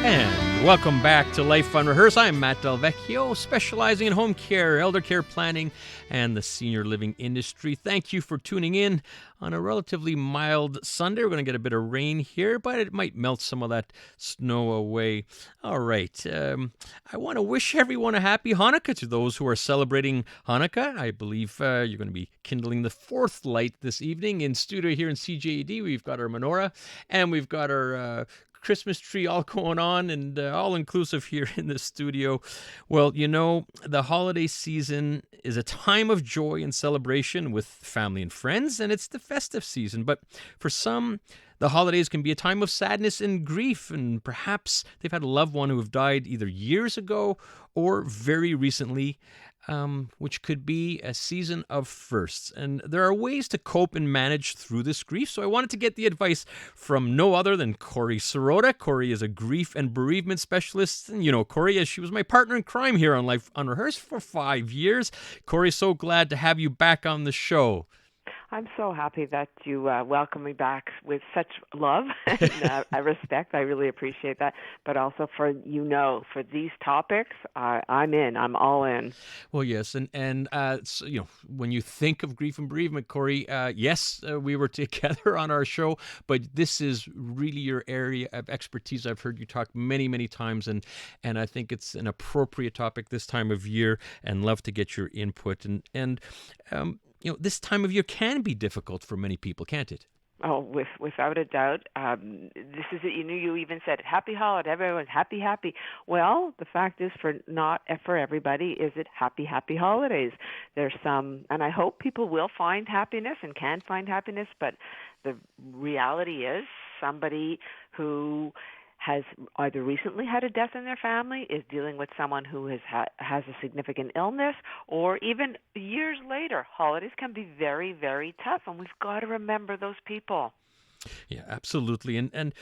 And welcome back to Life Unrehearsed. I'm Matt Del Vecchio, specializing in home care, elder care planning, and the senior living industry. Thank you for tuning in on a relatively mild Sunday. We're going to get a bit of rain here, but it might melt some of that snow away. All right. I want to wish everyone a happy Hanukkah to those who are celebrating Hanukkah. I believe you're going to be kindling the fourth light this evening. In studio here in CJD, we've got our menorah and we've got our Christmas tree all going on and all inclusive here in the studio. Well, you know, the holiday season is a time of joy and celebration with family and friends, and it's the festive season. But for some, the holidays can be a time of sadness and grief, and perhaps they've had a loved one who have died either years ago or very recently, which could be a season of firsts. And there are ways to cope and manage through this grief. So I wanted to get the advice from no other than Corrie Sirota. Corrie is a grief and bereavement specialist. And you know Corrie, as she was my partner in crime here on Life Unrehearsed for 5 years. Corrie, so glad to have you back on the show. I'm so happy that you welcome me back with such love and respect. I really appreciate that. But also for these topics, I'm in. I'm all in. Well, yes, and so, you know, when you think of grief and bereavement, Corrie, yes, we were together on our show, but this is really your area of expertise. I've heard you talk many, many times, and I think it's an appropriate topic this time of year, and love to get your input. And you know, this time of year can be difficult for many people, can't it? Oh, without a doubt. This is it. You even said happy holiday. Everyone's happy. Well, the fact is, for everybody, is it happy holidays? There's some, and I hope people will find happiness and can find happiness. But the reality is, somebody who has either recently had a death in their family, is dealing with someone who has a significant illness, or even years later. Holidays can be very, very tough, and we've got to remember those people. Yeah, absolutely. And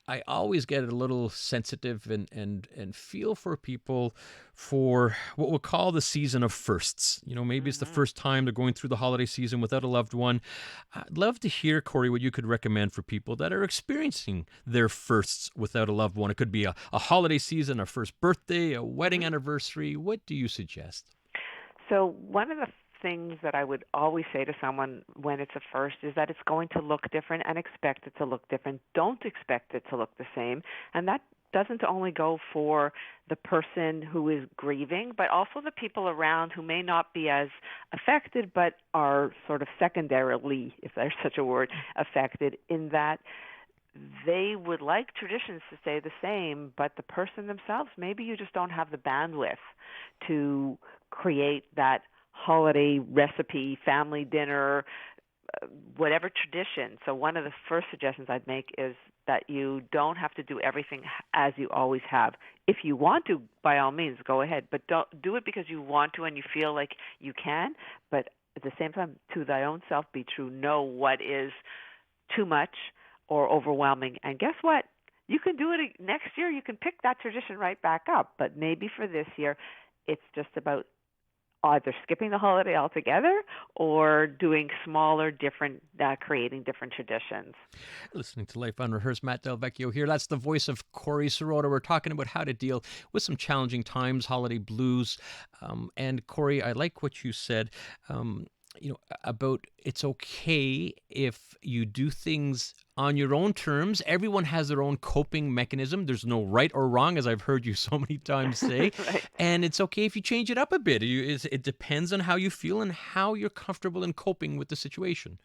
I always get a little sensitive and feel for people for what we'll call the season of firsts. You know, maybe it's the first time they're going through the holiday season without a loved one. I'd love to hear, Corrie, what you could recommend for people that are experiencing their firsts without a loved one. It could be a holiday season, a first birthday, a wedding anniversary. What do you suggest? So one of the things that I would always say to someone when it's a first is that it's going to look different, and expect it to look different. Don't expect it to look the same. And that doesn't only go for the person who is grieving, but also the people around who may not be as affected, but are sort of secondarily, if there's such a word, affected, in that they would like traditions to stay the same, but the person themselves, maybe you just don't have the bandwidth to create that holiday recipe, family dinner, whatever tradition. So one of the first suggestions I'd make is that you don't have to do everything as you always have. If you want to, by all means, go ahead. But don't do it because you want to and you feel like you can. But at the same time, to thy own self be true. Know what is too much or overwhelming. And guess what? You can do it next year. You can pick that tradition right back up. But maybe for this year, it's just about either skipping the holiday altogether or doing smaller, different, creating different traditions. Listening to Life Unrehearsed, Matt Del Vecchio here. That's the voice of Corrie Sirota. We're talking about how to deal with some challenging times, holiday blues. And Corrie, I like what you said, you know, about it's okay if you do things on your own terms. Everyone has their own coping mechanism. There's no right or wrong, as I've heard you so many times say. Right. And it's okay if you change it up a bit. It depends on how you feel and how you're comfortable in coping with the situation.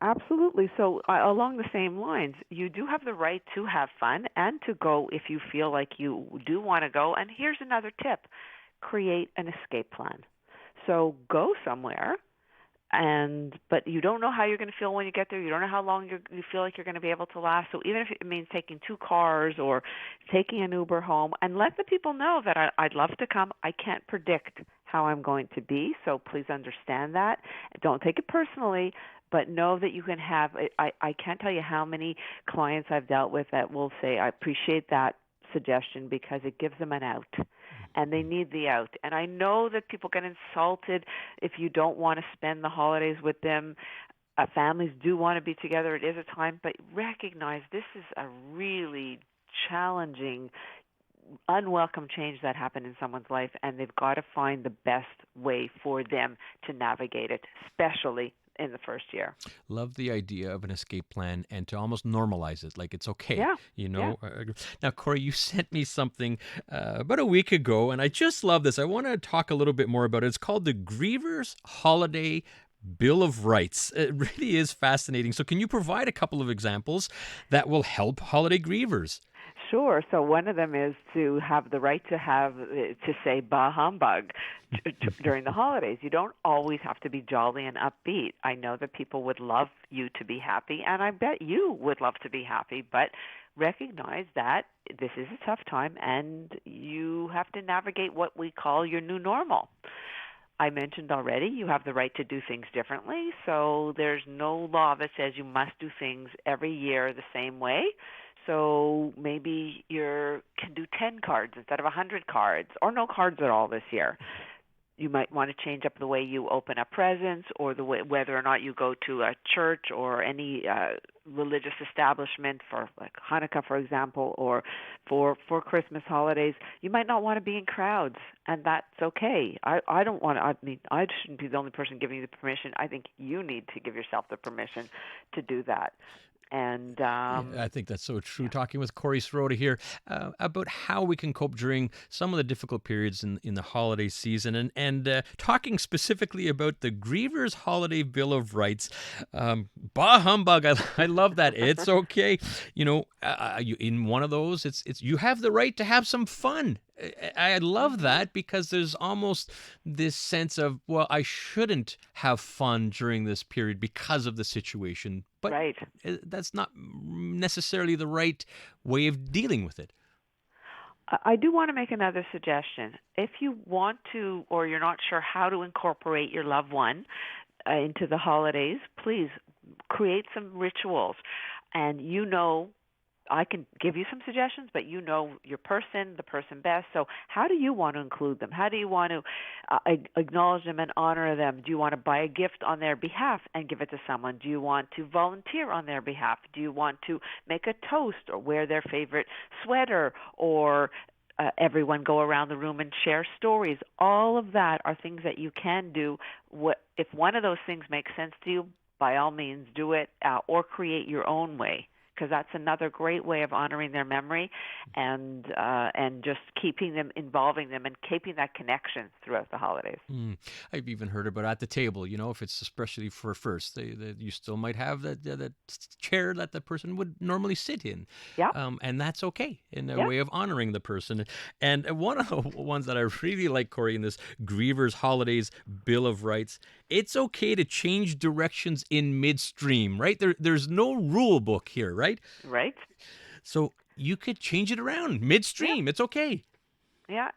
Absolutely. So along the same lines, you do have the right to have fun and to go if you feel like you do want to go. And here's another tip. Create an escape plan. So go somewhere, but you don't know how you're going to feel when you get there. You don't know how long you feel like you're going to be able to last. So even if it means taking 2 cars or taking an Uber home, and let the people know that I'd love to come. I can't predict how I'm going to be, so please understand that. Don't take it personally, but know that you can have – I can't tell you how many clients I've dealt with that will say, I appreciate that suggestion because it gives them an out. And they need the out. And I know that people get insulted if you don't want to spend the holidays with them. Families do want to be together. It is a time, but recognize this is a really challenging, unwelcome change that happened in someone's life, and they've got to find the best way for them to navigate it, especially in the first year. Love the idea of an escape plan and to almost normalize it, like it's okay, Yeah, you yeah. know. Now, Corrie, you sent me something about a week ago, and I just love this. I want to talk a little bit more about it. It's called the Grievers Holiday Bill of Rights. It really is fascinating. So can you provide a couple of examples that will help holiday grievers? Sure. So one of them is to have the right to say "bah humbug" during the holidays. You don't always have to be jolly and upbeat. I know that people would love you to be happy, and I bet you would love to be happy, but recognize that this is a tough time, and you have to navigate what we call your new normal. I mentioned already you have the right to do things differently, so there's no law that says you must do things every year the same way. So maybe you can do 10 cards instead of 100 cards, or no cards at all this year. You might want to change up the way you open up presents, or the way whether or not you go to a church or any religious establishment for like Hanukkah, for example, or for Christmas holidays. You might not want to be in crowds, and that's okay. I don't want to. I mean, I shouldn't be the only person giving you the permission. I think you need to give yourself the permission to do that. And Yeah, I think that's so true. Talking with Corrie Sirota here about how we can cope during some of the difficult periods in the holiday season, and talking specifically about the Grievers Holiday Bill of Rights. Bah humbug! I love that. It's okay. You know, in one of those, it's you have the right to have some fun. I love that because there's almost this sense of, well, I shouldn't have fun during this period because of the situation. But right. that's not necessarily the right way of dealing with it. I do want to make another suggestion. If you want to, or you're not sure how to incorporate your loved one into the holidays, please create some rituals. And I can give you some suggestions, but you know the person best. So how do you want to include them? How do you want to acknowledge them and honor them? Do you want to buy a gift on their behalf and give it to someone? Do you want to volunteer on their behalf? Do you want to make a toast or wear their favorite sweater, or everyone go around the room and share stories? All of that are things that you can do. If one of those things makes sense to you, by all means do it, or create your own way, because that's another great way of honoring their memory and just involving them and keeping that connection throughout the holidays. I've even heard about at the table, you know, if it's especially for first, you still might have that chair that the person would normally sit in. Yeah. And that's okay in a way of honoring the person. And one of the ones that I really like, Corrie, in this Grievers Holidays Bill of Rights, it's okay to change directions in midstream, right? There's no rule book here, right? Right. So you could change it around midstream. Yeah. It's okay. Yeah,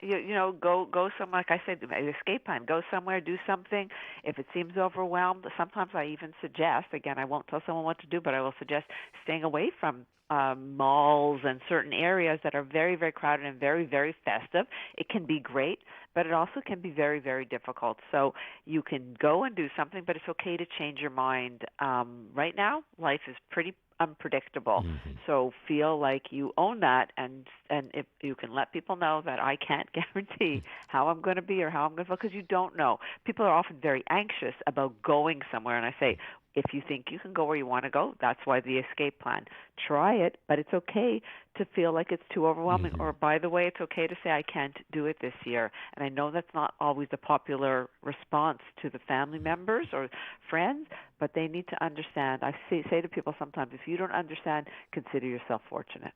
go somewhere. Like I said, escape plan. Go somewhere, do something. If it seems overwhelmed, sometimes I even suggest. Again, I won't tell someone what to do, but I will suggest staying away from malls and certain areas that are very, very crowded and very, very festive. It can be great, but it also can be very, very difficult. So you can go and do something, but it's okay to change your mind. Right now, life is pretty unpredictable. Mm-hmm. So feel like you own that, and if you can let people know that I can't guarantee how I'm going to be or how I'm going to feel, because you don't know. People are often very anxious about going somewhere, and I say, if you think you can go where you want to go, that's why the escape plan. Try it, but it's okay to feel like it's too overwhelming. Mm-hmm. Or, by the way, it's okay to say, I can't do it this year. And I know that's not always the popular response to the family members or friends, but they need to understand. I say to people sometimes, if you don't understand, consider yourself fortunate.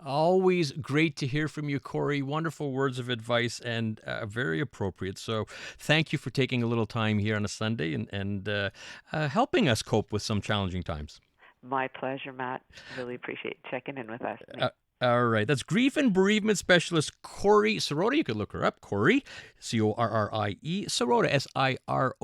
Always great to hear from you, Corrie. Wonderful words of advice and very appropriate. So thank you for taking a little time here on a Sunday and helping us cope with some challenging times. My pleasure, Matt. Really appreciate you checking in with us. All right. That's Grief and Bereavement Specialist Corrie Sirota. You could look her up. Corrie, Corrie, Sirota,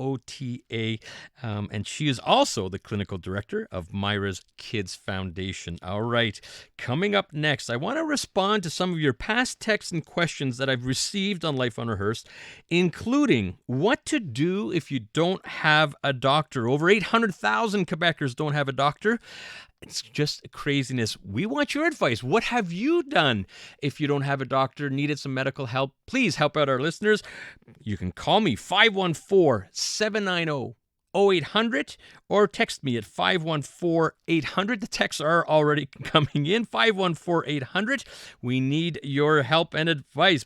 Sirota. And she is also the clinical director of Myra's Kids Foundation. All right. Coming up next, I want to respond to some of your past texts and questions that I've received on Life Unrehearsed, including what to do if you don't have a doctor. Over 800,000 Quebecers don't have a doctor. It's just craziness. We want your advice. What have you done? If you don't have a doctor, needed some medical help, please help out our listeners. You can call me 514-790-0800 or text me at 514-800. The texts are already coming in. 514-800. We need your help and advice.